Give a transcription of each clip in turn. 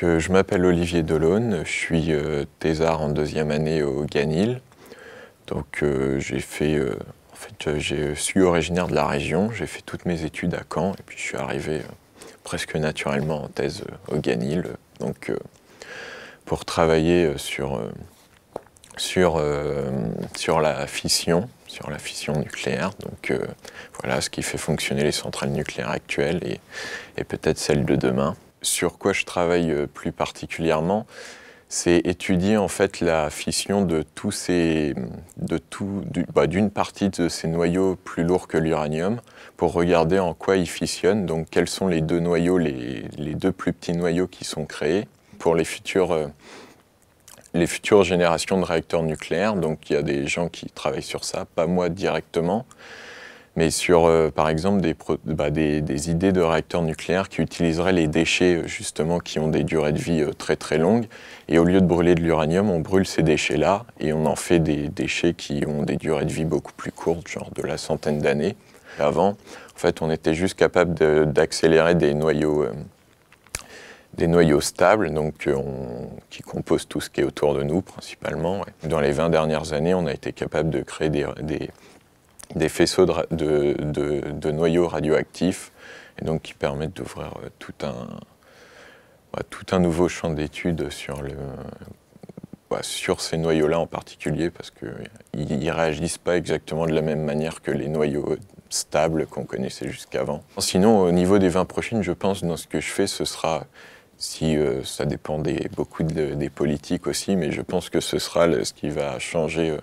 Je m'appelle Olivier Delaune, je suis thésard en deuxième année au GANIL. Je suis originaire de la région, j'ai fait toutes mes études à Caen et puis je suis arrivé presque naturellement en thèse au GANIL. Pour travailler sur la fission nucléaire. Voilà ce qui fait fonctionner les centrales nucléaires actuelles et peut-être celles de demain. Sur quoi je travaille plus particulièrement, c'est étudier en fait la fission d'une partie de ces noyaux plus lourds que l'uranium pour regarder en quoi ils fissionnent, donc quels sont les deux noyaux, les deux plus petits noyaux qui sont créés pour les futures générations de réacteurs nucléaires. Donc il y a des gens qui travaillent sur ça, pas moi directement, mais sur par exemple des idées de réacteurs nucléaires qui utiliseraient les déchets justement qui ont des durées de vie très très longues, et au lieu de brûler de l'uranium, on brûle ces déchets-là et on en fait des déchets qui ont des durées de vie beaucoup plus courtes, genre de la centaine d'années. Avant, en fait, on était juste capable d'accélérer des noyaux stables, qui composent tout ce qui est autour de nous principalement. Dans les 20 dernières années, on a été capable de créer des faisceaux de noyaux radioactifs, et donc qui permettent d'ouvrir tout un nouveau champ d'études sur ces noyaux-là en particulier, parce qu'ils ne réagissent pas exactement de la même manière que les noyaux stables qu'on connaissait jusqu'avant. Sinon, au niveau des 20 prochaines, je pense, dans ce que je fais, ce sera... ça dépend beaucoup des politiques aussi, mais je pense que ce sera ce qui va changer une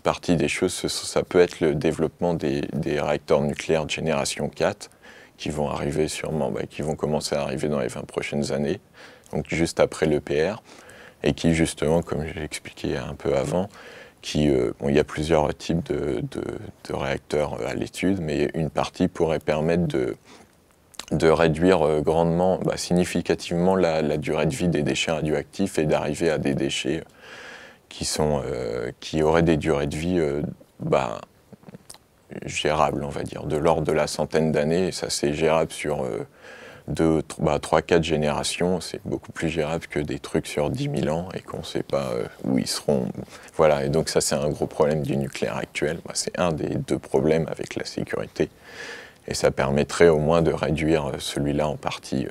partie des choses. Ça peut être le développement des réacteurs nucléaires de génération 4 qui vont arriver sûrement, qui vont commencer à arriver dans les 20 prochaines années, donc juste après l'EPR, et qui justement, comme j'ai expliqué un peu avant, il y a plusieurs types de réacteurs à l'étude, mais une partie pourrait permettre de réduire grandement, significativement la durée de vie des déchets radioactifs et d'arriver à des déchets qui auraient des durées de vie gérables, on va dire, de l'ordre de la centaine d'années. Et ça, c'est gérable sur 3-4 générations. C'est beaucoup plus gérable que des trucs sur 10 000 ans et qu'on ne sait pas où ils seront. Voilà, et donc ça, c'est un gros problème du nucléaire actuel. C'est un des deux problèmes avec la sécurité. Et ça permettrait au moins de réduire celui-là en partie.